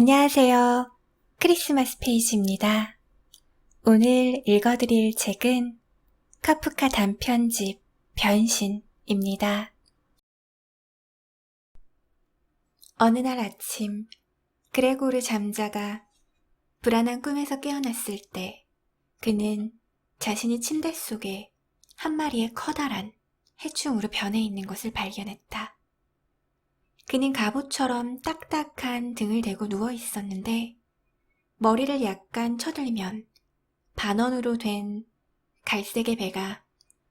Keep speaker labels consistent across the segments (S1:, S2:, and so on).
S1: 안녕하세요. 크리스마스 페이지입니다. 오늘 읽어드릴 책은 카프카 단편집 변신입니다. 어느 날 아침 그레고르 잠자가 불안한 꿈에서 깨어났을 때 그는 자신이 침대 속에 한 마리의 커다란 해충으로 변해 있는 것을 발견했다. 그는 갑옷처럼 딱딱한 등을 대고 누워 있었는데 머리를 약간 쳐들면 반원으로 된 갈색의 배가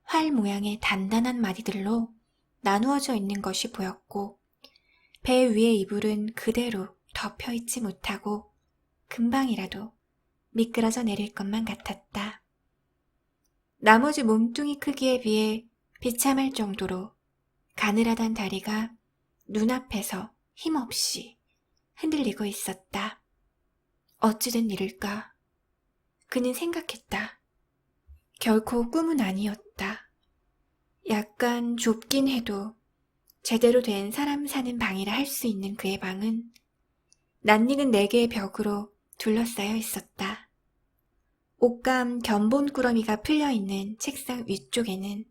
S1: 활 모양의 단단한 마디들로 나누어져 있는 것이 보였고 배 위의 이불은 그대로 덮여 있지 못하고 금방이라도 미끄러져 내릴 것만 같았다. 나머지 몸뚱이 크기에 비해 비참할 정도로 가늘하단 다리가 눈앞에서 힘없이 흔들리고 있었다. 어찌된 일일까? 그는 생각했다. 결코 꿈은 아니었다. 약간 좁긴 해도 제대로 된 사람 사는 방이라 할 수 있는 그의 방은 낯익은 4개의 벽으로 둘러싸여 있었다. 옷감 견본꾸러미가 풀려있는 책상 위쪽에는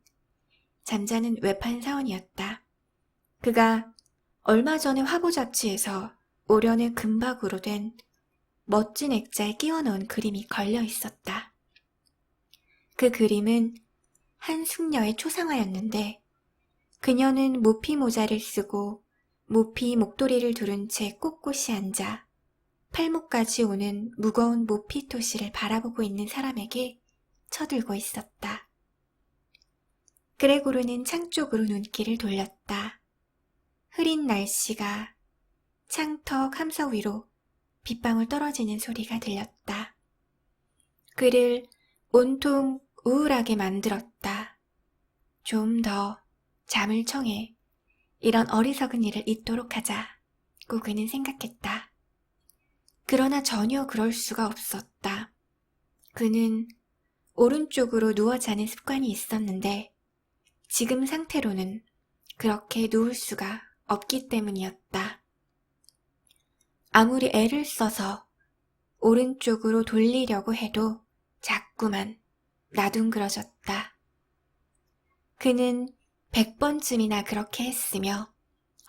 S1: 잠자는 외판 사원이었다. 그가 얼마 전에 화보 잡지에서 오련의 금박으로 된 멋진 액자에 끼워 넣은 그림이 걸려 있었다. 그 그림은 한 숙녀의 초상화였는데 그녀는 모피 모자를 쓰고 모피 목도리를 두른 채 꼿꼿이 앉아 팔목까지 오는 무거운 모피 토시를 바라보고 있는 사람에게 쳐들고 있었다. 그레고르는 창 쪽으로 눈길을 돌렸다. 흐린 날씨가 창턱 함석 위로 빗방울 떨어지는 소리가 들렸다. 그를 온통 우울하게 만들었다. 좀 더 잠을 청해 이런 어리석은 일을 잊도록 하자고 그는 생각했다. 그러나 전혀 그럴 수가 없었다. 그는 오른쪽으로 누워 자는 습관이 있었는데 지금 상태로는 그렇게 누울 수가 없기 때문이었다. 아무리 애를 써서 오른쪽으로 돌리려고 해도 자꾸만 나둥그러졌다. 그는 100번쯤이나 그렇게 했으며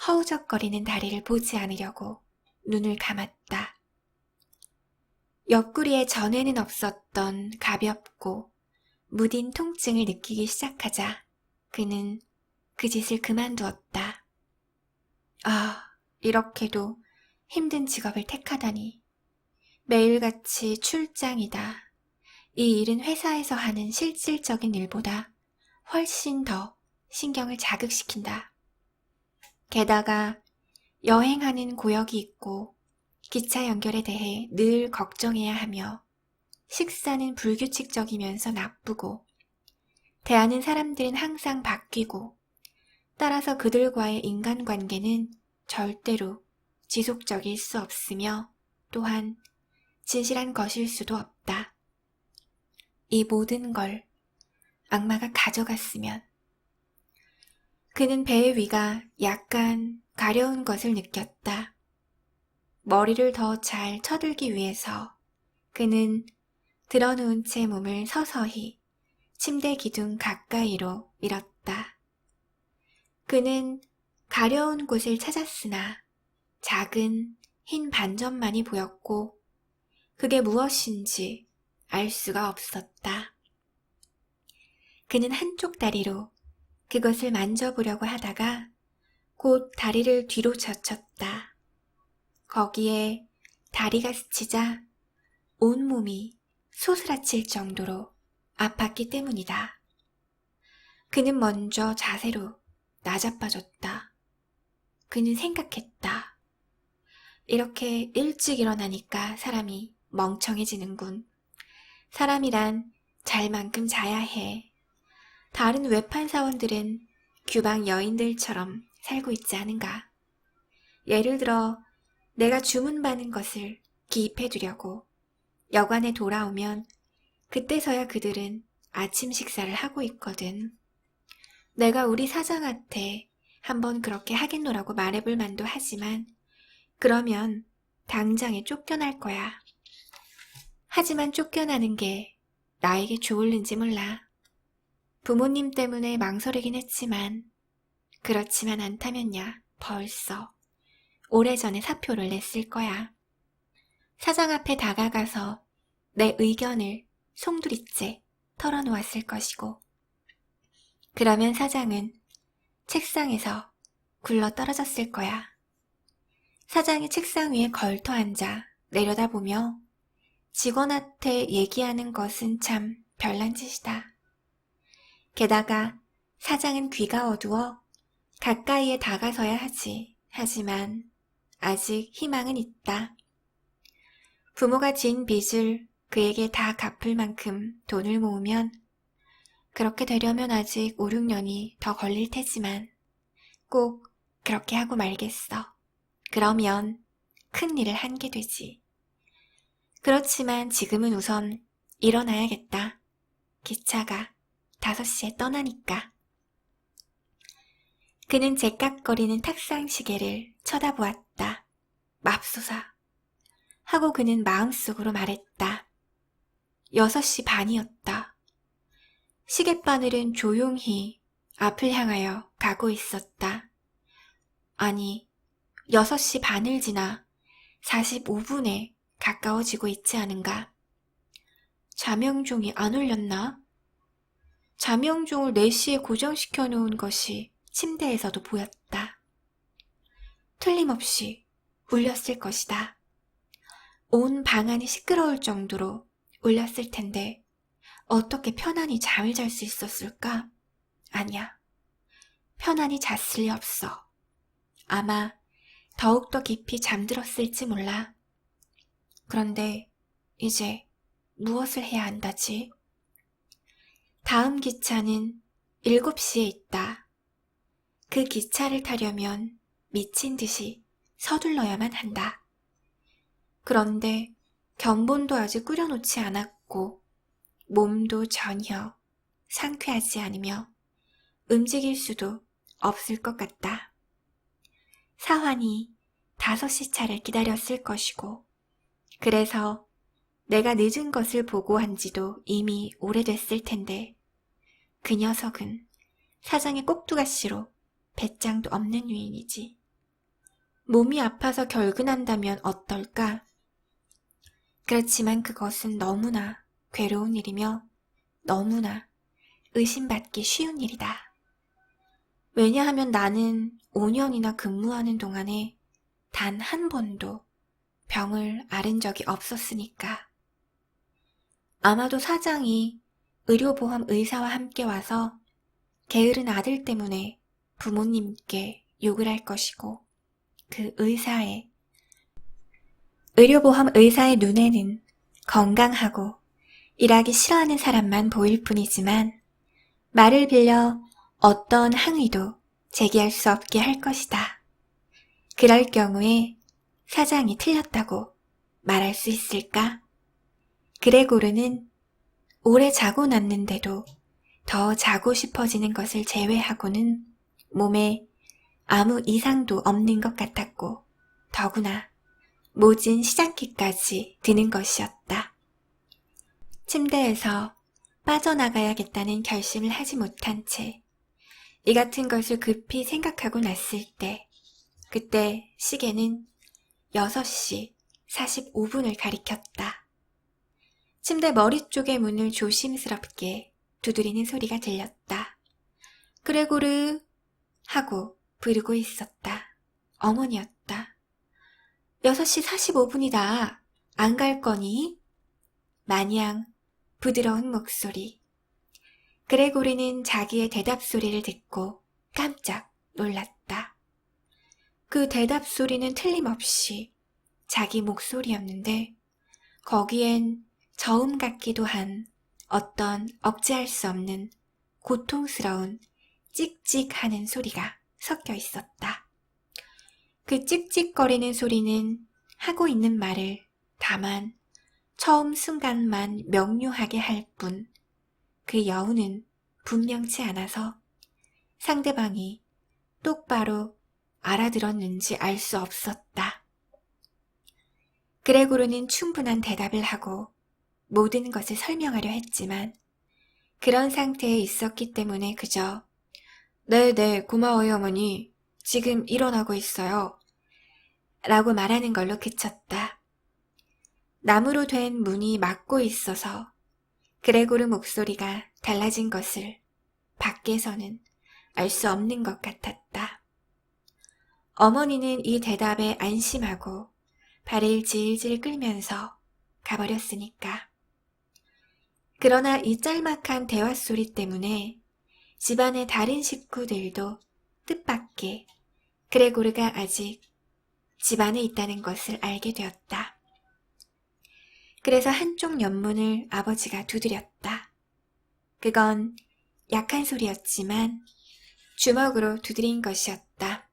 S1: 허우적거리는 다리를 보지 않으려고 눈을 감았다. 옆구리에 전에는 없었던 가볍고 무딘 통증을 느끼기 시작하자 그는 그 짓을 그만두었다. 아, 이렇게도 힘든 직업을 택하다니. 매일같이 출장이다. 이 일은 회사에서 하는 실질적인 일보다 훨씬 더 신경을 자극시킨다. 게다가 여행하는 고역이 있고 기차 연결에 대해 늘 걱정해야 하며 식사는 불규칙적이면서 나쁘고 대하는 사람들은 항상 바뀌고 따라서 그들과의 인간관계는 절대로 지속적일 수 없으며 또한 진실한 것일 수도 없다. 이 모든 걸 악마가 가져갔으면. 그는 배의 위가 약간 가려운 것을 느꼈다. 머리를 더 잘 쳐들기 위해서 그는 드러누운 채 몸을 서서히 침대 기둥 가까이로 밀었다. 그는 가려운 곳을 찾았으나 작은 흰 반점만이 보였고 그게 무엇인지 알 수가 없었다. 그는 한쪽 다리로 그것을 만져보려고 하다가 곧 다리를 뒤로 젖혔다. 거기에 다리가 스치자 온몸이 소스라칠 정도로 아팠기 때문이다. 그는 먼저 자세로 나자빠졌다. 그는 생각했다. 이렇게 일찍 일어나니까 사람이 멍청해지는군. 사람이란 잘 만큼 자야 해. 다른 외판 사원들은 규방 여인들처럼 살고 있지 않은가. 예를 들어 내가 주문받은 것을 기입해두려고 여관에 돌아오면 그때서야 그들은 아침 식사를 하고 있거든. 내가 우리 사장한테 한번 그렇게 하겠노라고 말해볼 만도 하지만 그러면 당장에 쫓겨날 거야. 하지만 쫓겨나는 게 나에게 좋을는지 몰라. 부모님 때문에 망설이긴 했지만 그렇지만 않다면야 벌써 오래전에 사표를 냈을 거야. 사장 앞에 다가가서 내 의견을 송두리째 털어놓았을 것이고, 그러면 사장은 책상에서 굴러 떨어졌을 거야. 사장이 책상 위에 걸터 앉아 내려다보며 직원한테 얘기하는 것은 참 별난 짓이다. 게다가 사장은 귀가 어두워 가까이에 다가서야 하지. 하지만 아직 희망은 있다. 부모가 진 빚을 그에게 다 갚을 만큼 돈을 모으면 그렇게 되려면 아직 5, 6년이 더 걸릴 테지만 꼭 그렇게 하고 말겠어. 그러면 큰일을 한 게 되지. 그렇지만 지금은 우선 일어나야겠다. 기차가 5시에 떠나니까. 그는 제깍거리는 탁상 시계를 쳐다보았다. 맙소사. 하고 그는 마음속으로 말했다. 6시 반이었다. 시계바늘은 조용히 앞을 향하여 가고 있었다. 아니, 6시 반을 지나 45분에 가까워지고 있지 않은가? 자명종이 안 울렸나? 자명종을 4시에 고정시켜 놓은 것이 침대에서도 보였다. 틀림없이 울렸을 것이다. 온 방안이 시끄러울 정도로 울렸을 텐데 어떻게 편안히 잠을 잘 수 있었을까? 아니야. 편안히 잤을 리 없어. 아마 더욱더 깊이 잠들었을지 몰라. 그런데 이제 무엇을 해야 한다지? 다음 기차는 7시에 있다. 그 기차를 타려면 미친 듯이 서둘러야만 한다. 그런데 견본도 아직 끓여놓지 않았고 몸도 전혀 상쾌하지 않으며 움직일 수도 없을 것 같다. 사환이 5시 차를 기다렸을 것이고 그래서 내가 늦은 것을 보고한 지도 이미 오래됐을 텐데 그 녀석은 사장의 꼭두가시로 배짱도 없는 유인이지. 몸이 아파서 결근한다면 어떨까? 그렇지만 그것은 너무나 괴로운 일이며 너무나 의심받기 쉬운 일이다. 왜냐하면 나는 5년이나 근무하는 동안에 단 한 번도 병을 앓은 적이 없었으니까. 아마도 사장이 의료보험 의사와 함께 와서 게으른 아들 때문에 부모님께 욕을 할 것이고 그 의료보험 의사의 눈에는 건강하고 일하기 싫어하는 사람만 보일 뿐이지만 말을 빌려 어떤 항의도 제기할 수 없게 할 것이다. 그럴 경우에 사장이 틀렸다고 말할 수 있을까? 그레고르는 오래 자고 났는데도 더 자고 싶어지는 것을 제외하고는 몸에 아무 이상도 없는 것 같았고 더구나 모진 시장기까지 드는 것이었다. 침대에서 빠져나가야겠다는 결심을 하지 못한 채 이 같은 것을 급히 생각하고 났을 때 그때 시계는 6시 45분을 가리켰다. 침대 머리 쪽의 문을 조심스럽게 두드리는 소리가 들렸다. 그레고르 하고 부르고 있었다. 어머니였다. 6시 45분이다. 안 갈 거니? 마냥 부드러운 목소리. 그레고르는 자기의 대답 소리를 듣고 깜짝 놀랐다. 그 대답 소리는 틀림없이 자기 목소리였는데 거기엔 저음 같기도 한 어떤 억제할 수 없는 고통스러운 찍찍하는 소리가 섞여 있었다. 그 찍찍거리는 소리는 하고 있는 말을 다만 처음 순간만 명료하게 할 뿐 그 여우는 분명치 않아서 상대방이 똑바로 알아들었는지 알 수 없었다. 그레고르는 충분한 대답을 하고 모든 것을 설명하려 했지만 그런 상태에 있었기 때문에 그저 네, 고마워요, 어머니. 지금 일어나고 있어요. 라고 말하는 걸로 그쳤다. 나무로 된 문이 막고 있어서 그레고르 목소리가 달라진 것을 밖에서는 알 수 없는 것 같았다. 어머니는 이 대답에 안심하고 발을 질질 끌면서 가버렸으니까. 그러나 이 짤막한 대화 소리 때문에 집안의 다른 식구들도 뜻밖의 그레고르가 아직 집안에 있다는 것을 알게 되었다. 그래서 한쪽 옆문을 아버지가 두드렸다. 그건 약한 소리였지만 주먹으로 두드린 것이었다.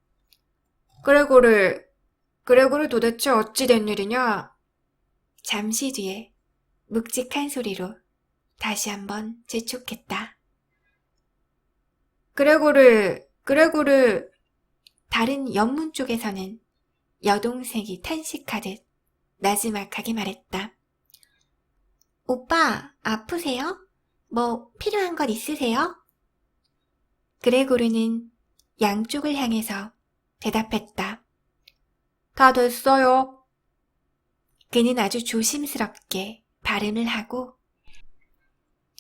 S1: 그레고르 도대체 어찌 된 일이냐? 잠시 뒤에 묵직한 소리로 다시 한번 재촉했다. 그레고르. 다른 옆문 쪽에서는 여동생이 탄식하듯 나지막하게 말했다. 오빠, 아프세요? 뭐 필요한 것 있으세요? 그레고르는 양쪽을 향해서 대답했다. 다 됐어요. 그는 아주 조심스럽게 발음을 하고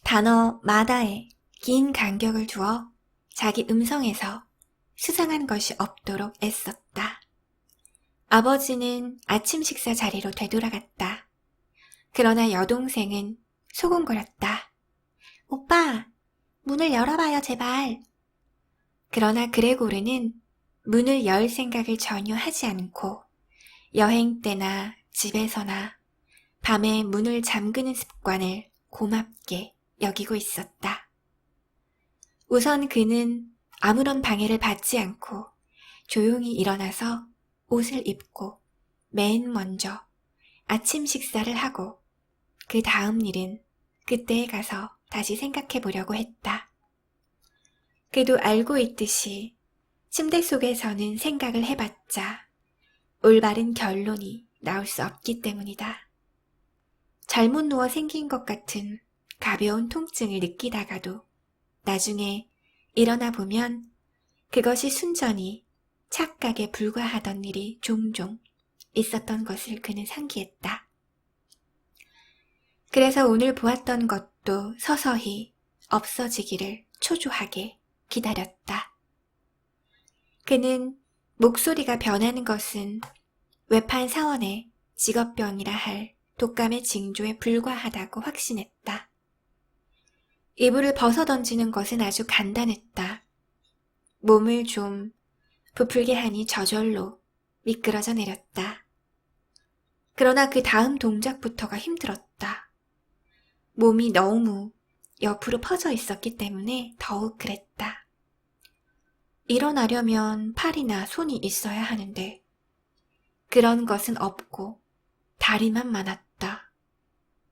S1: 단어 마다에 긴 간격을 두어 자기 음성에서 수상한 것이 없도록 애썼다. 아버지는 아침 식사 자리로 되돌아갔다. 그러나 여동생은 소곤거렸다. 오빠, 문을 열어봐요, 제발. 그러나 그레고르는 문을 열 생각을 전혀 하지 않고 여행 때나 집에서나 밤에 문을 잠그는 습관을 고맙게 여기고 있었다. 우선 그는 아무런 방해를 받지 않고 조용히 일어나서 옷을 입고 맨 먼저 아침 식사를 하고 그 다음 일은 그때에 가서 다시 생각해 보려고 했다. 그도 알고 있듯이 침대 속에서는 생각을 해봤자 올바른 결론이 나올 수 없기 때문이다. 잘못 누워 생긴 것 같은 가벼운 통증을 느끼다가도 나중에 일어나 보면 그것이 순전히 착각에 불과하던 일이 종종 있었던 것을 그는 상기했다. 그래서 오늘 보았던 것도 서서히 없어지기를 초조하게 기다렸다. 그는 목소리가 변하는 것은 외판 사원의 직업병이라 할 독감의 징조에 불과하다고 확신했다. 이불을 벗어던지는 것은 아주 간단했다. 몸을 좀 부풀게 하니 저절로 미끄러져 내렸다. 그러나 그 다음 동작부터가 힘들었다. 몸이 너무 옆으로 퍼져 있었기 때문에 더욱 그랬다. 일어나려면 팔이나 손이 있어야 하는데 그런 것은 없고 다리만 많았다.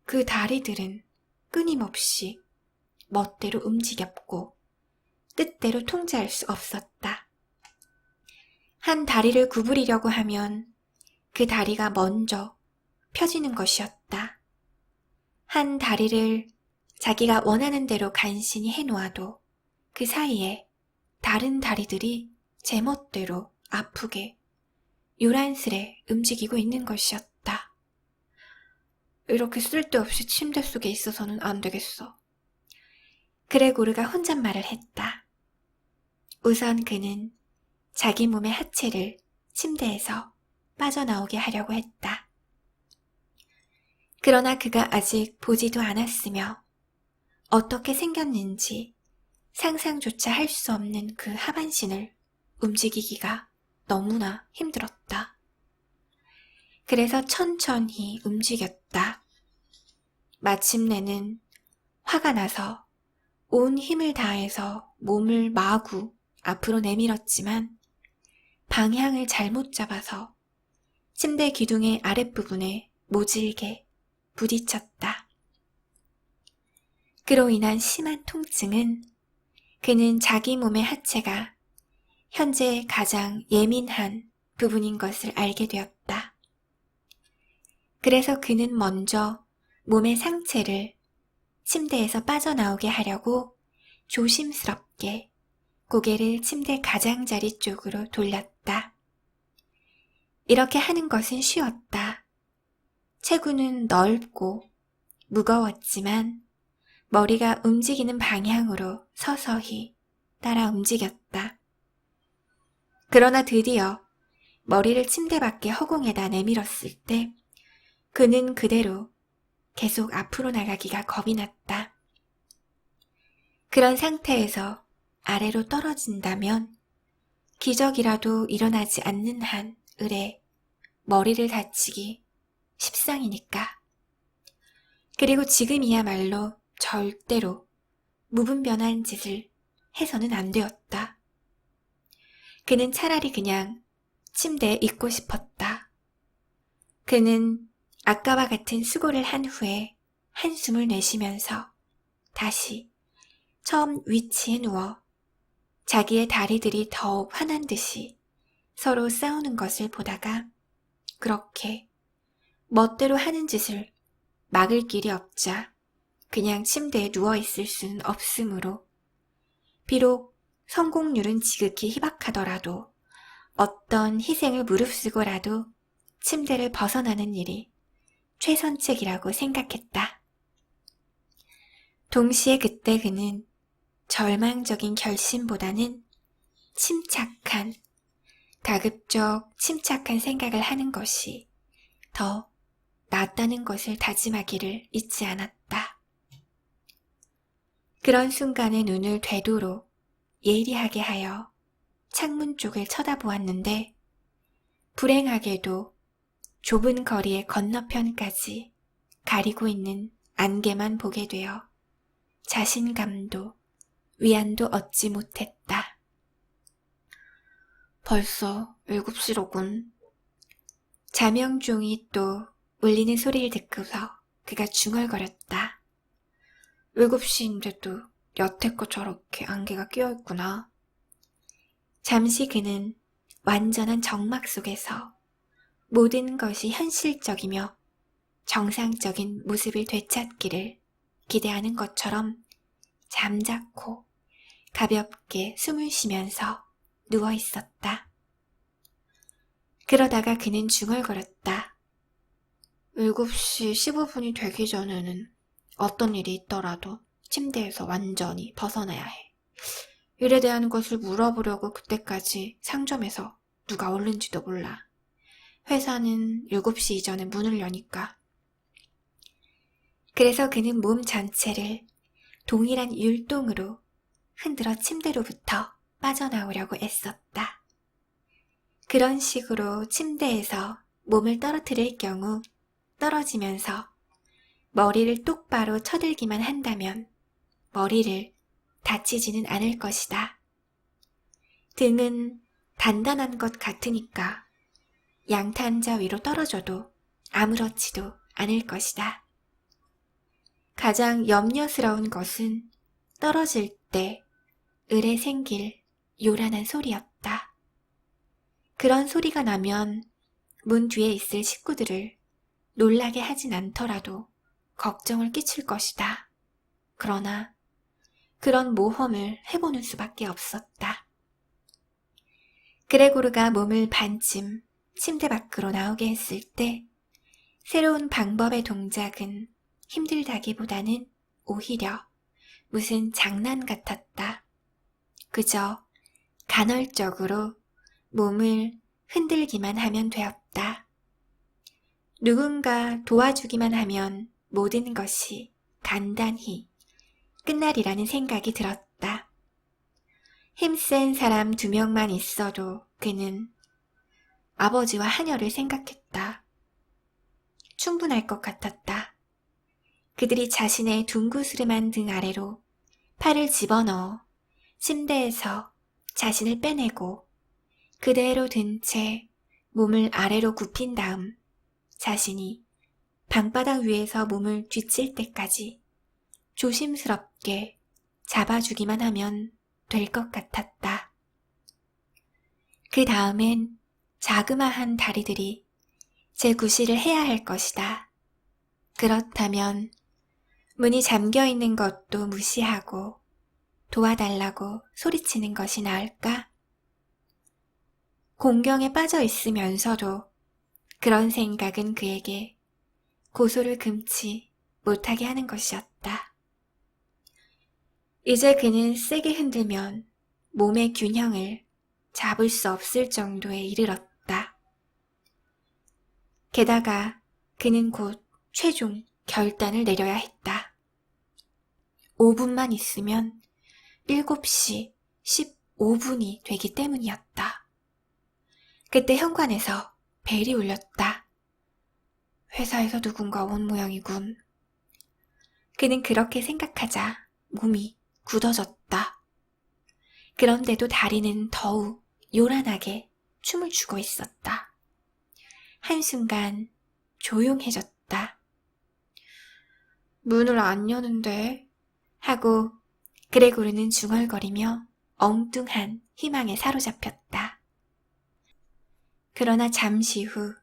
S1: 그 다리들은 끊임없이 멋대로 움직였고 뜻대로 통제할 수 없었다. 한 다리를 구부리려고 하면 그 다리가 먼저 펴지는 것이었다. 한 다리를 자기가 원하는 대로 간신히 해놓아도 그 사이에 다른 다리들이 제멋대로 아프게 요란스레 움직이고 있는 것이었다. 이렇게 쓸데없이 침대 속에 있어서는 안 되겠어. 그레고르가 혼잣말을 했다. 우선 그는 자기 몸의 하체를 침대에서 빠져나오게 하려고 했다. 그러나 그가 아직 보지도 않았으며 어떻게 생겼는지 상상조차 할 수 없는 그 하반신을 움직이기가 너무나 힘들었다. 그래서 천천히 움직였다. 마침내는 화가 나서 온 힘을 다해서 몸을 마구 앞으로 내밀었지만 방향을 잘못 잡아서 침대 기둥의 아랫부분에 모질게 부딪혔다. 그로 인한 심한 통증은 그는 자기 몸의 하체가 현재 가장 예민한 부분인 것을 알게 되었다. 그래서 그는 먼저 몸의 상체를 침대에서 빠져나오게 하려고 조심스럽게 고개를 침대 가장자리 쪽으로 돌렸다. 이렇게 하는 것은 쉬웠다. 체구는 넓고 무거웠지만 머리가 움직이는 방향으로 서서히 따라 움직였다. 그러나 드디어 머리를 침대 밖에 허공에다 내밀었을 때 그는 그대로 계속 앞으로 나가기가 겁이 났다. 그런 상태에서 아래로 떨어진다면 기적이라도 일어나지 않는 한 을에 머리를 다치기 십상이니까. 그리고 지금이야말로 절대로 무분별한 짓을 해서는 안 되었다. 그는 차라리 그냥 침대에 있고 싶었다. 그는 아까와 같은 수고를 한 후에 한숨을 내쉬면서 다시 처음 위치에 누워 자기의 다리들이 더욱 환한 듯이 서로 싸우는 것을 보다가 그렇게 멋대로 하는 짓을 막을 길이 없자 그냥 침대에 누워있을 수는 없으므로 비록 성공률은 지극히 희박하더라도 어떤 희생을 무릅쓰고라도 침대를 벗어나는 일이 최선책이라고 생각했다. 동시에 그때 그는 절망적인 결심보다는 가급적 침착한 생각을 하는 것이 더 낫다는 것을 다짐하기를 잊지 않았다. 그런 순간에 눈을 되도록 예리하게 하여 창문 쪽을 쳐다보았는데 불행하게도 좁은 거리의 건너편까지 가리고 있는 안개만 보게 되어 자신감도 위안도 얻지 못했다. 벌써 7시로군. 자명종이 또 울리는 소리를 듣고서 그가 중얼거렸다. 7시인데도 여태껏 저렇게 안개가 끼어있구나. 잠시 그는 완전한 적막 속에서 모든 것이 현실적이며 정상적인 모습을 되찾기를 기대하는 것처럼 잠자코 가볍게 숨을 쉬면서 누워 있었다. 그러다가 그는 중얼거렸다. 7시 15분이 되기 전에는 어떤 일이 있더라도 침대에서 완전히 벗어나야 해. 일에 대한 것을 물어보려고 그때까지 상점에서 누가 오는지도 몰라. 회사는 7시 이전에 문을 여니까. 그래서 그는 몸 전체를 동일한 율동으로 흔들어 침대로부터 빠져나오려고 애썼다. 그런 식으로 침대에서 몸을 떨어뜨릴 경우 떨어지면서 머리를 똑바로 쳐들기만 한다면 머리를 다치지는 않을 것이다. 등은 단단한 것 같으니까 양탄자 위로 떨어져도 아무렇지도 않을 것이다. 가장 염려스러운 것은 떨어질 때 을에 생길 요란한 소리였다. 그런 소리가 나면 문 뒤에 있을 식구들을 놀라게 하진 않더라도 걱정을 끼칠 것이다. 그러나 그런 모험을 해보는 수밖에 없었다. 그레고르가 몸을 반쯤 침대 밖으로 나오게 했을 때 새로운 방법의 동작은 힘들다기보다는 오히려 무슨 장난 같았다. 그저 간헐적으로 몸을 흔들기만 하면 되었다. 누군가 도와주기만 하면 모든 것이 간단히 끝나리라는 생각이 들었다. 힘센 사람 2명만 있어도 그는 아버지와 하녀를 생각했다. 충분할 것 같았다. 그들이 자신의 둥구스름한 등 아래로 팔을 집어넣어 침대에서 자신을 빼내고 그대로 든 채 몸을 아래로 굽힌 다음 자신이 방바닥 위에서 몸을 뒤칠 때까지 조심스럽게 잡아주기만 하면 될 것 같았다. 그 다음엔 자그마한 다리들이 재구실을 해야 할 것이다. 그렇다면 문이 잠겨 있는 것도 무시하고 도와달라고 소리치는 것이 나을까? 공경에 빠져 있으면서도 그런 생각은 그에게 고소를 금치 못하게 하는 것이었다. 이제 그는 세게 흔들면 몸의 균형을 잡을 수 없을 정도에 이르렀다. 게다가 그는 곧 최종 결단을 내려야 했다. 5분만 있으면 7시 15분이 되기 때문이었다. 그때 현관에서 벨이 울렸다. 회사에서 누군가 온 모양이군. 그는 그렇게 생각하자 몸이 굳어졌다. 그런데도 다리는 더욱 요란하게 춤을 추고 있었다. 한순간 조용해졌다. 문을 안 여는데 하고 그레고르는 중얼거리며 엉뚱한 희망에 사로잡혔다. 그러나 잠시 후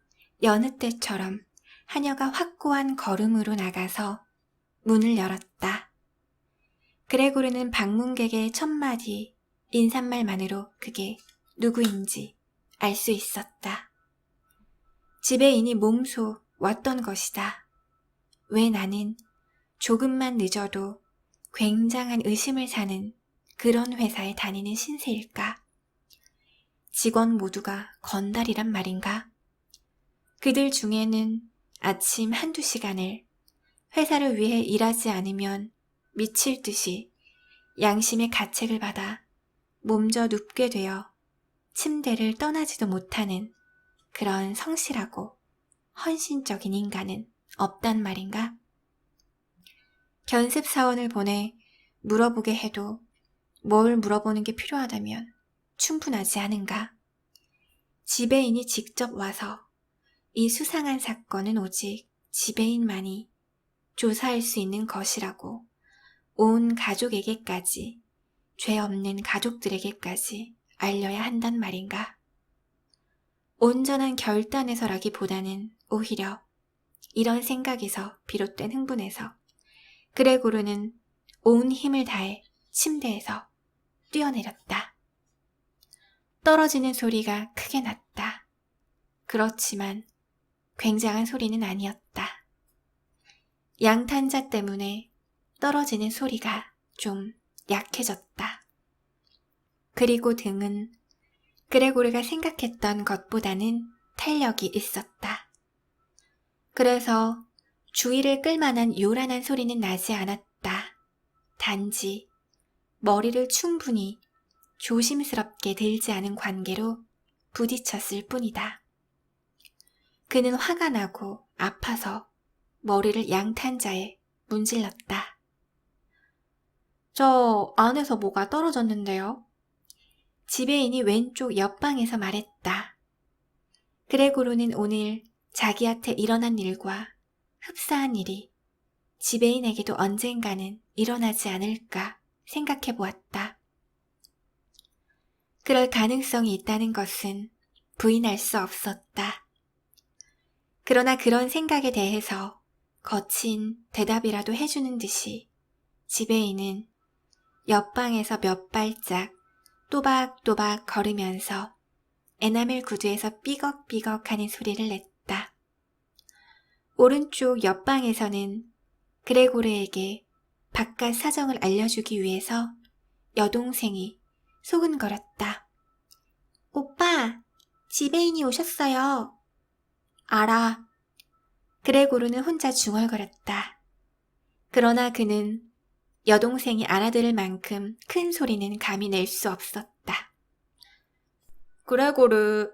S1: 여느 때처럼 하녀가 확고한 걸음으로 나가서 문을 열었다. 그레고르는 방문객의 첫마디 인사말만으로 그게 누구인지 알 수 있었다. 지배인이 몸소 왔던 것이다. 왜 나는 조금만 늦어도 굉장한 의심을 사는 그런 회사에 다니는 신세일까? 직원 모두가 건달이란 말인가? 그들 중에는 아침 1~2시간을 회사를 위해 일하지 않으면 미칠 듯이 양심의 가책을 받아 몸져 눕게 되어 침대를 떠나지도 못하는 그런 성실하고 헌신적인 인간은 없단 말인가? 견습사원을 보내 물어보게 해도 뭘 물어보는 게 필요하다면 충분하지 않은가? 지배인이 직접 와서 이 수상한 사건은 오직 지배인만이 조사할 수 있는 것이라고 온 가족에게까지, 죄 없는 가족들에게까지 알려야 한단 말인가? 온전한 결단에서라기보다는 오히려 이런 생각에서 비롯된 흥분에서 그레고르는 온 힘을 다해 침대에서 뛰어내렸다. 떨어지는 소리가 크게 났다. 그렇지만 굉장한 소리는 아니었다. 양탄자 때문에 떨어지는 소리가 좀 약해졌다. 그리고 등은 그레고르가 생각했던 것보다는 탄력이 있었다. 그래서 주의를 끌만한 요란한 소리는 나지 않았다. 단지 머리를 충분히 조심스럽게 들지 않은 관계로 부딪혔을 뿐이다. 그는 화가 나고 아파서 머리를 양탄자에 문질렀다. 저 안에서 뭐가 떨어졌는데요? 지배인이 왼쪽 옆방에서 말했다. 그레고르는 오늘 자기한테 일어난 일과 흡사한 일이 지배인에게도 언젠가는 일어나지 않을까 생각해 보았다. 그럴 가능성이 있다는 것은 부인할 수 없었다. 그러나 그런 생각에 대해서 거친 대답이라도 해주는 듯이 지배인은 옆방에서 몇 발짝 또박또박 걸으면서 에나멜 구두에서 삐걱삐걱 하는 소리를 냈다. 오른쪽 옆방에서는 그레고르에게 바깥 사정을 알려주기 위해서 여동생이 소근거렸다. 오빠, 지배인이 오셨어요. 알아. 그레고르는 혼자 중얼거렸다. 그러나 그는 여동생이 알아들을 만큼 큰 소리는 감히 낼 수 없었다. 그레고르,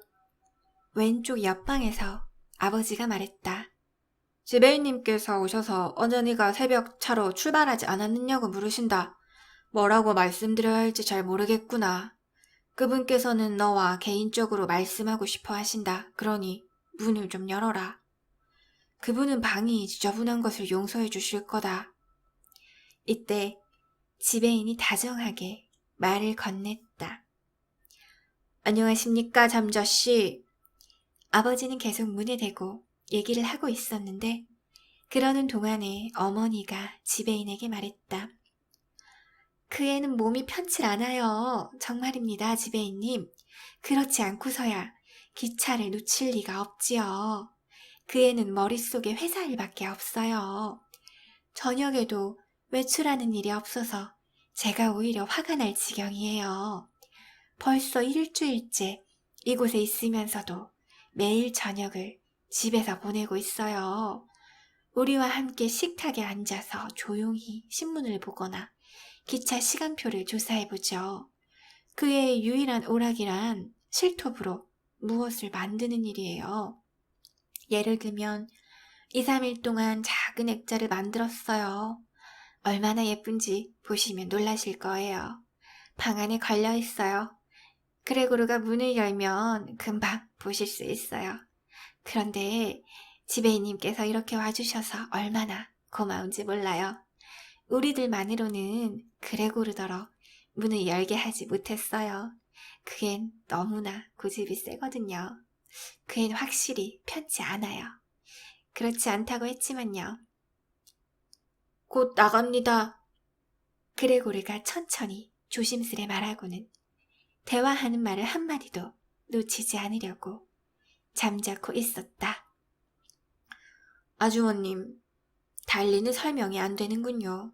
S1: 왼쪽 옆방에서 아버지가 말했다. 지배인님께서 오셔서 언제니가 새벽 차로 출발하지 않았느냐고 물으신다. 뭐라고 말씀드려야 할지 잘 모르겠구나. 그분께서는 너와 개인적으로 말씀하고 싶어 하신다. 그러니 문을 좀 열어라. 그분은 방이 지저분한 것을 용서해 주실 거다. 이때 지배인이 다정하게 말을 건넸다. 안녕하십니까, 잠자씨. 아버지는 계속 문에 대고 얘기를 하고 있었는데 그러는 동안에 어머니가 지배인에게 말했다. 그 애는 몸이 편치 않아요. 정말입니다, 지배인님. 그렇지 않고서야 기차를 놓칠 리가 없지요. 그 애는 머릿속에 회사 일밖에 없어요. 저녁에도 외출하는 일이 없어서 제가 오히려 화가 날 지경이에요. 벌써 일주일째 이곳에 있으면서도 매일 저녁을 집에서 보내고 있어요. 우리와 함께 식탁에 앉아서 조용히 신문을 보거나 기차 시간표를 조사해보죠. 그의 유일한 오락이란 실톱으로 무엇을 만드는 일이에요. 예를 들면 2, 3일 동안 작은 액자를 만들었어요. 얼마나 예쁜지 보시면 놀라실 거예요. 방 안에 걸려 있어요. 그레고르가 문을 열면 금방 보실 수 있어요. 그런데 지배인님께서 이렇게 와주셔서 얼마나 고마운지 몰라요. 우리들만으로는 그레고르더러 문을 열게 하지 못했어요. 그겐 너무나 고집이 세거든요. 그엔 확실히 편치 않아요. 그렇지 않다고 했지만요. 곧 나갑니다. 그레고르가 천천히 조심스레 말하고는 대화하는 말을 한마디도 놓치지 않으려고 잠자코 있었다. 아주머님, 달리는 설명이 안 되는군요.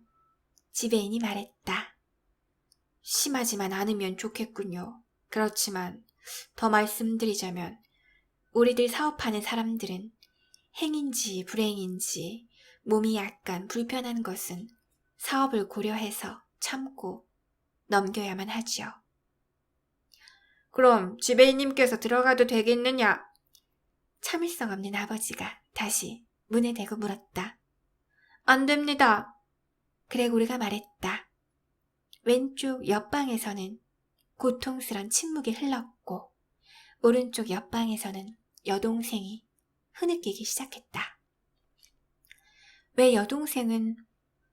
S1: 지배인이 말했다. 심하지만 않으면 좋겠군요. 그렇지만 더 말씀드리자면 우리들 사업하는 사람들은 행인지 불행인지 몸이 약간 불편한 것은 사업을 고려해서 참고 넘겨야만 하지요. 그럼 지배인님께서 들어가도 되겠느냐? 참을성 없는 아버지가 다시 문에 대고 물었다. 안 됩니다. 그레고르가 말했다. 왼쪽 옆방에서는 고통스런 침묵이 흘렀고 오른쪽 옆방에서는 여동생이 흐느끼기 시작했다. 왜 여동생은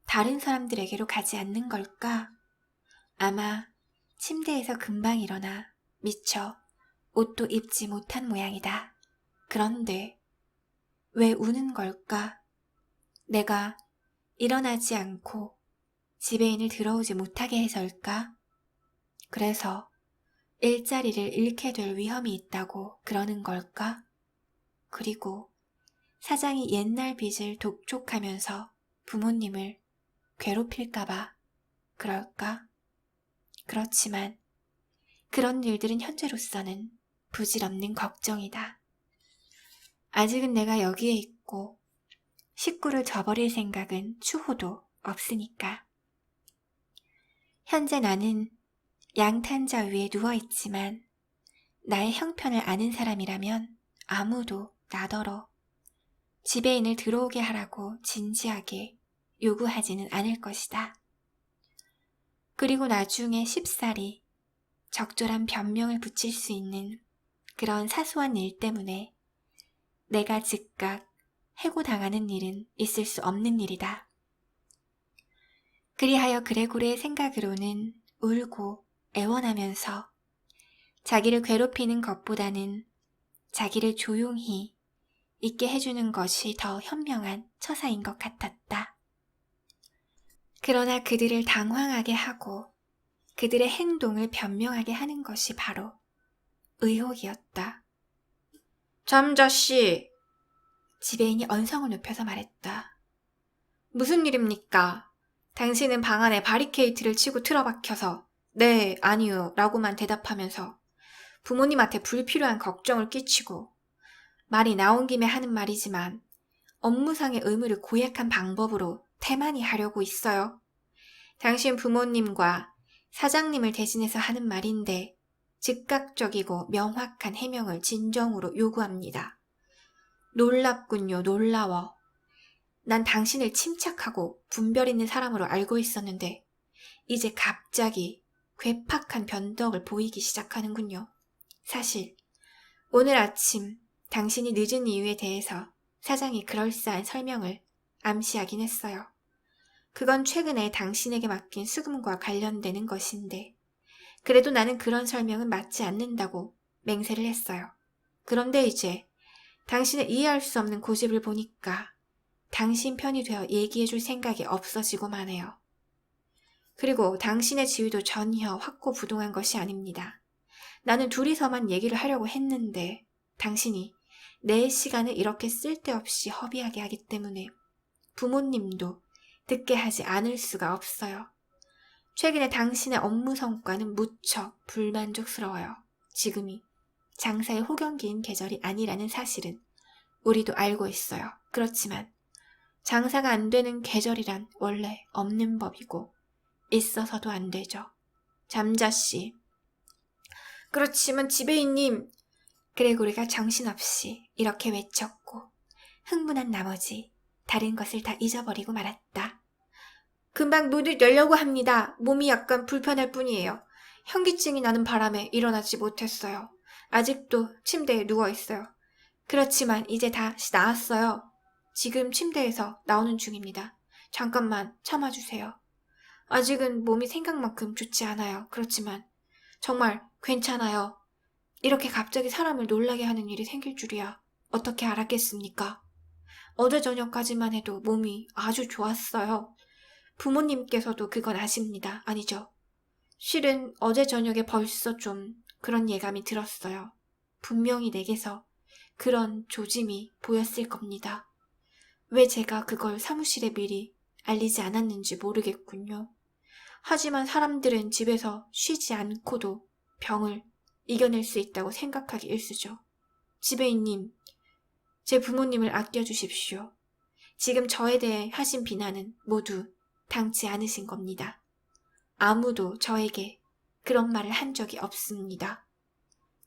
S1: 다른 사람들에게로 가지 않는 걸까? 아마 침대에서 금방 일어나 미처 옷도 입지 못한 모양이다. 그런데 왜 우는 걸까? 내가 일어나지 않고 지배인을 들어오지 못하게 해서일까? 그래서 일자리를 잃게 될 위험이 있다고 그러는 걸까? 그리고 사장이 옛날 빚을 독촉하면서 부모님을 괴롭힐까봐 그럴까? 그렇지만 그런 일들은 현재로서는 부질없는 걱정이다. 아직은 내가 여기에 있고 식구를 저버릴 생각은 추호도 없으니까. 현재 나는 양탄자 위에 누워있지만 나의 형편을 아는 사람이라면 아무도 나더러 지배인을 들어오게 하라고 진지하게 요구하지는 않을 것이다. 그리고 나중에 쉽사리 적절한 변명을 붙일 수 있는 그런 사소한 일 때문에 내가 즉각 해고당하는 일은 있을 수 없는 일이다. 그리하여 그레고르의 생각으로는 울고 애원하면서 자기를 괴롭히는 것보다는 자기를 조용히 있게 해주는 것이 더 현명한 처사인 것 같았다. 그러나 그들을 당황하게 하고 그들의 행동을 변명하게 하는 것이 바로 의혹이었다. 잠자씨! 지배인이 언성을 높여서 말했다. 무슨 일입니까? 당신은 방 안에 바리케이트를 치고 틀어박혀서 네, 아니요 라고만 대답하면서 부모님한테 불필요한 걱정을 끼치고 말이 나온 김에 하는 말이지만 업무상의 의무를 고약한 방법으로 태만히 하려고 있어요. 당신 부모님과 사장님을 대신해서 하는 말인데 즉각적이고 명확한 해명을 진정으로 요구합니다. 놀랍군요, 놀라워. 난 당신을 침착하고 분별 있는 사람으로 알고 있었는데 이제 갑자기 괴팍한 변덕을 보이기 시작하는군요. 사실 오늘 아침 당신이 늦은 이유에 대해서 사장이 그럴싸한 설명을 암시하긴 했어요. 그건 최근에 당신에게 맡긴 수금과 관련되는 것인데 그래도 나는 그런 설명은 맞지 않는다고 맹세를 했어요. 그런데 이제 당신의 이해할 수 없는 고집을 보니까 당신 편이 되어 얘기해줄 생각이 없어지고만 해요. 그리고 당신의 지위도 전혀 확고부동한 것이 아닙니다. 나는 둘이서만 얘기를 하려고 했는데 당신이 내 시간을 이렇게 쓸데없이 허비하게 하기 때문에 부모님도 듣게 하지 않을 수가 없어요. 최근에 당신의 업무 성과는 무척 불만족스러워요. 지금이 장사의 호경기인 계절이 아니라는 사실은 우리도 알고 있어요. 그렇지만 장사가 안 되는 계절이란 원래 없는 법이고 있어서도 안 되죠. 잠자씨. 그렇지만 지배인님. 그레고리가 정신없이 이렇게 외쳤고 흥분한 나머지 다른 것을 다 잊어버리고 말았다. 금방 문을 열려고 합니다. 몸이 약간 불편할 뿐이에요. 현기증이 나는 바람에 일어나지 못했어요. 아직도 침대에 누워있어요. 그렇지만 이제 다시 나았어요. 지금 침대에서 나오는 중입니다. 잠깐만 참아주세요. 아직은 몸이 생각만큼 좋지 않아요. 그렇지만 정말 괜찮아요. 이렇게 갑자기 사람을 놀라게 하는 일이 생길 줄이야 어떻게 알았겠습니까? 어제 저녁까지만 해도 몸이 아주 좋았어요. 부모님께서도 그건 아십니다. 아니죠? 실은 어제 저녁에 벌써 좀 그런 예감이 들었어요. 분명히 내게서 그런 조짐이 보였을 겁니다. 왜 제가 그걸 사무실에 미리 알리지 않았는지 모르겠군요. 하지만 사람들은 집에서 쉬지 않고도 병을 이겨낼 수 있다고 생각하기 일쑤죠. 지배인님, 제 부모님을 아껴주십시오. 지금 저에 대해 하신 비난은 모두 당치 않으신 겁니다. 아무도 저에게 그런 말을 한 적이 없습니다.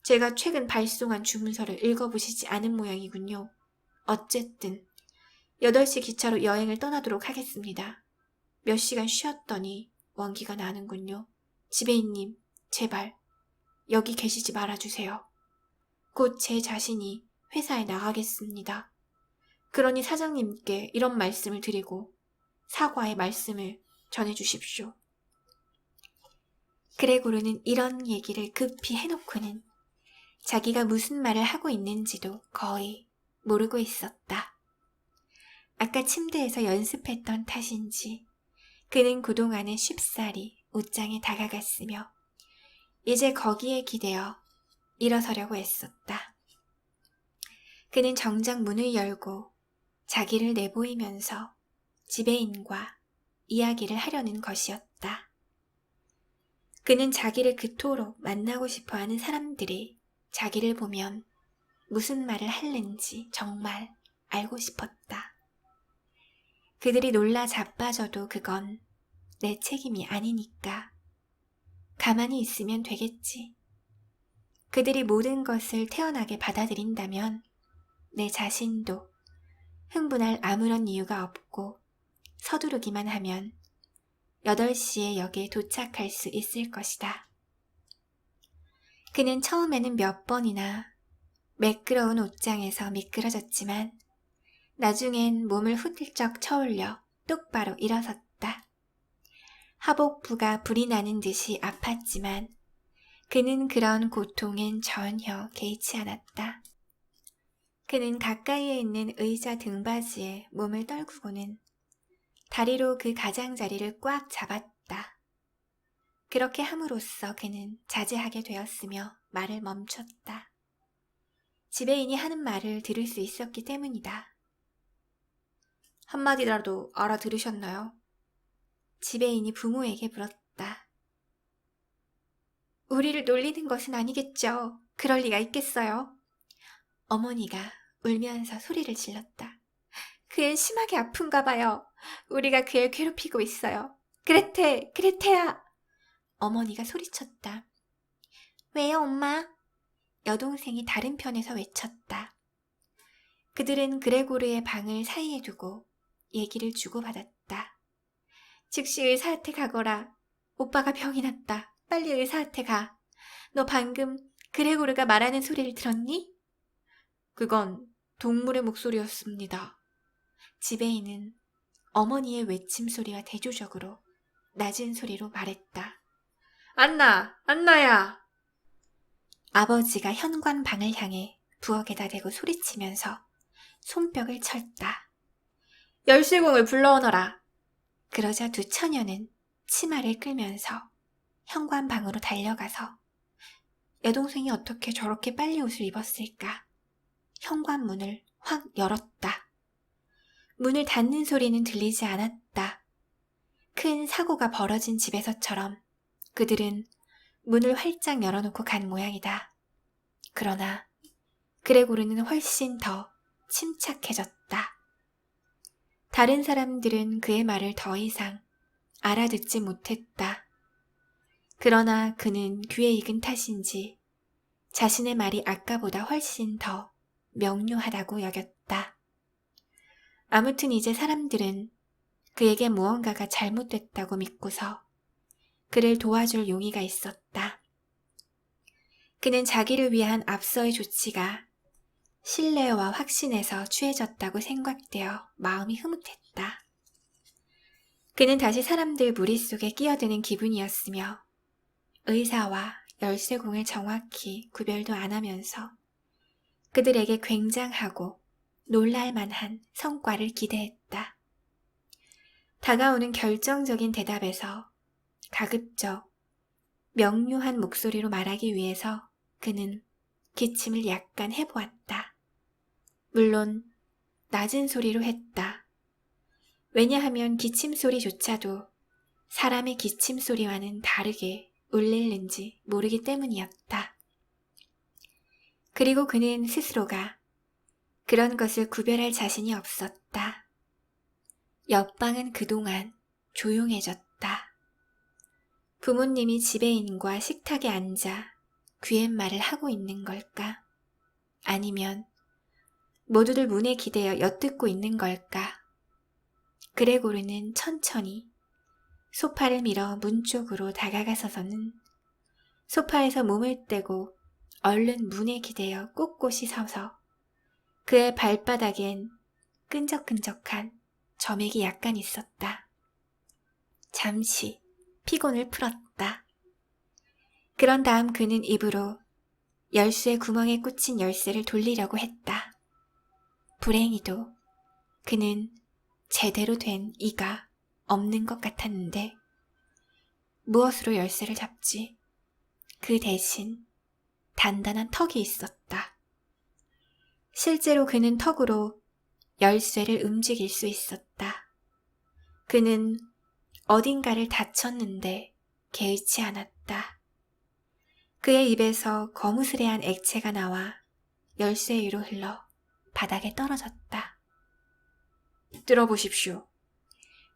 S1: 제가 최근 발송한 주문서를 읽어보시지 않은 모양이군요. 어쨌든 8시 기차로 여행을 떠나도록 하겠습니다. 몇 시간 쉬었더니 원기가 나는군요. 지배인님, 제발 여기 계시지 말아주세요. 곧 제 자신이 회사에 나가겠습니다. 그러니 사장님께 이런 말씀을 드리고 사과의 말씀을 전해주십시오. 그레고르는 이런 얘기를 급히 해놓고는 자기가 무슨 말을 하고 있는지도 거의 모르고 있었다. 아까 침대에서 연습했던 탓인지 그는 그동안에 쉽사리 옷장에 다가갔으며 이제 거기에 기대어 일어서려고 애썼다. 그는 정작 문을 열고 자기를 내보이면서 지배인과 이야기를 하려는 것이었다. 그는 자기를 그토록 만나고 싶어하는 사람들이 자기를 보면 무슨 말을 할는지 정말 알고 싶었다. 그들이 놀라 자빠져도 그건 내 책임이 아니니까 가만히 있으면 되겠지. 그들이 모든 것을 태연하게 받아들인다면 내 자신도 흥분할 아무런 이유가 없고 서두르기만 하면 8시에 역에 도착할 수 있을 것이다. 그는 처음에는 몇 번이나 매끄러운 옷장에서 미끄러졌지만 나중엔 몸을 후들쩍 쳐올려 똑바로 일어섰다. 하복부가 불이 나는 듯이 아팠지만 그는 그런 고통엔 전혀 개의치 않았다. 그는 가까이에 있는 의자 등받이에 몸을 떨구고는 다리로 그 가장자리를 꽉 잡았다. 그렇게 함으로써 그는 자제하게 되었으며 말을 멈췄다. 지배인이 하는 말을 들을 수 있었기 때문이다. 한마디라도 알아들으셨나요? 지배인이 부모에게 물었다. 우리를 놀리는 것은 아니겠죠. 그럴 리가 있겠어요. 어머니가 울면서 소리를 질렀다. 그 앤 심하게 아픈가 봐요. 우리가 그 애 괴롭히고 있어요. 그레테야. 어머니가 소리쳤다. 왜요, 엄마? 여동생이 다른 편에서 외쳤다. 그들은 그레고르의 방을 사이에 두고 얘기를 주고받았다. 즉시 의사한테 가거라. 오빠가 병이 났다. 빨리 의사한테 가. 너 방금 그레고르가 말하는 소리를 들었니? 그건 동물의 목소리였습니다. 지배인은 어머니의 외침 소리와 대조적으로 낮은 소리로 말했다. 안나야! 아버지가 현관 방을 향해 부엌에다 대고 소리치면서 손뼉을 쳤다. 열쇠공을 불러오너라. 그러자 두 처녀는 치마를 끌면서 현관방으로 달려가서 여동생이 어떻게 저렇게 빨리 옷을 입었을까? 현관문을 확 열었다. 문을 닫는 소리는 들리지 않았다. 큰 사고가 벌어진 집에서처럼 그들은 문을 활짝 열어놓고 간 모양이다. 그러나 그레고르는 훨씬 더 침착해졌다. 다른 사람들은 그의 말을 더 이상 알아듣지 못했다. 그러나 그는 귀에 익은 탓인지 자신의 말이 아까보다 훨씬 더 명료하다고 여겼다. 아무튼 이제 사람들은 그에게 무언가가 잘못됐다고 믿고서 그를 도와줄 용의가 있었다. 그는 자기를 위한 앞서의 조치가 신뢰와 확신에서 취해졌다고 생각되어 마음이 흐뭇했다. 그는 다시 사람들 무리 속에 끼어드는 기분이었으며 의사와 열쇠공을 정확히 구별도 안 하면서 그들에게 굉장하고 놀랄만한 성과를 기대했다. 다가오는 결정적인 대답에서 가급적 명료한 목소리로 말하기 위해서 그는 기침을 약간 해보았다. 물론 낮은 소리로 했다. 왜냐하면 기침 소리조차도 사람의 기침 소리와는 다르게 울리는지 모르기 때문이었다. 그리고 그는 스스로가 그런 것을 구별할 자신이 없었다. 옆방은 그동안 조용해졌다. 부모님이 지배인과 식탁에 앉아 귀옛말을 하고 있는 걸까? 아니면 모두들 문에 기대어 엿듣고 있는 걸까? 그레고르는 천천히 소파를 밀어 문 쪽으로 다가가서서는 소파에서 몸을 떼고 얼른 문에 기대어 꼿꼿이 서서 그의 발바닥엔 끈적끈적한 점액이 약간 있었다. 잠시 피곤을 풀었다. 그런 다음 그는 입으로 열쇠 구멍에 꽂힌 열쇠를 돌리려고 했다. 불행히도 그는 제대로 된 이가 없는 것 같았는데 무엇으로 열쇠를 잡지? 그 대신 단단한 턱이 있었다. 실제로 그는 턱으로 열쇠를 움직일 수 있었다. 그는 어딘가를 다쳤는데 개의치 않았다. 그의 입에서 거무스레한 액체가 나와 열쇠 위로 흘러 바닥에 떨어졌다. 들어보십시오.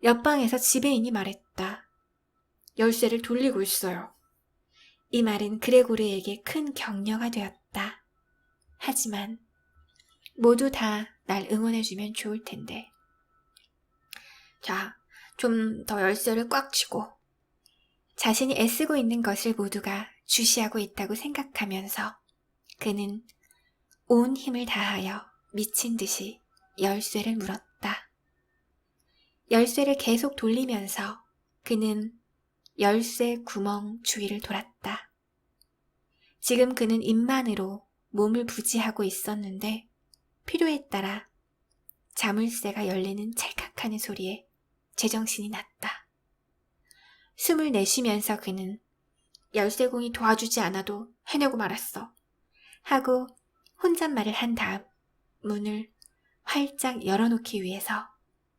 S1: 옆방에서 지배인이 말했다. 열쇠를 돌리고 있어요. 이 말은 그레고르에게 큰 격려가 되었다. 하지만 모두 다 날 응원해주면 좋을 텐데. 자, 좀 더 열쇠를 꽉 쥐고 자신이 애쓰고 있는 것을 모두가 주시하고 있다고 생각하면서 그는 온 힘을 다하여 미친 듯이 열쇠를 물었다. 열쇠를 계속 돌리면서 그는 열쇠 구멍 주위를 돌았다. 지금 그는 입만으로 몸을 부지하고 있었는데 필요에 따라 자물쇠가 열리는 찰칵하는 소리에 제정신이 났다. 숨을 내쉬면서 그는 열쇠공이 도와주지 않아도 해내고 말았어 하고 혼잣말을 한 다음 문을 활짝 열어놓기 위해서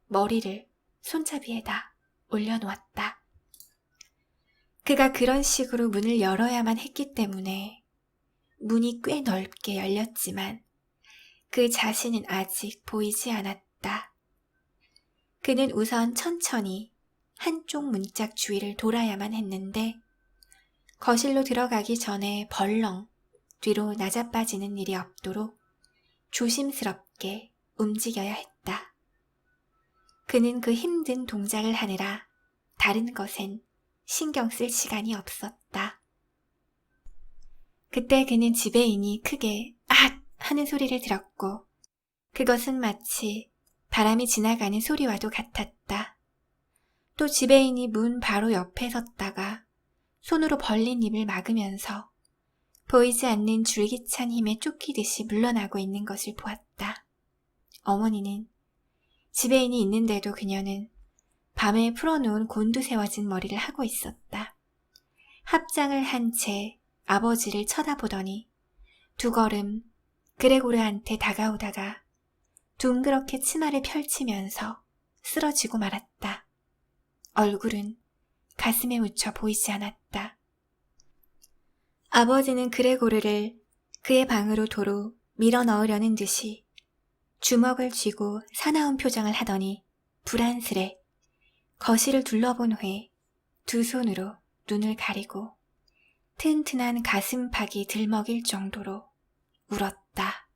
S1: 머리를 손잡이에다 올려놓았다. 그가 그런 식으로 문을 열어야만 했기 때문에 문이 꽤 넓게 열렸지만 그 자신은 아직 보이지 않았다. 그는 우선 천천히 한쪽 문짝 주위를 돌아야만 했는데 거실로 들어가기 전에 벌렁 뒤로 낮아빠지는 일이 없도록 조심스럽게 움직여야 했다. 그는 그 힘든 동작을 하느라 다른 것엔 신경 쓸 시간이 없었다. 그때 그는 지배인이 크게 앗! 하는 소리를 들었고 그것은 마치 바람이 지나가는 소리와도 같았다. 또 지배인이 문 바로 옆에 섰다가 손으로 벌린 입을 막으면서 보이지 않는 줄기찬 힘에 쫓기듯이 물러나고 있는 것을 보았다. 어머니는 지배인이 있는데도 그녀는 밤에 풀어놓은 곤두세워진 머리를 하고 있었다. 합장을 한 채 아버지를 쳐다보더니 두 걸음 그레고르한테 다가오다가 둥그렇게 치마를 펼치면서 쓰러지고 말았다. 얼굴은 가슴에 묻혀 보이지 않았다. 아버지는 그레고르를 그의 방으로 도로 밀어 넣으려는 듯이 주먹을 쥐고 사나운 표정을 하더니 불안스레 거실을 둘러본 후에 두 손으로 눈을 가리고 튼튼한 가슴팍이 들먹일 정도로 울었다.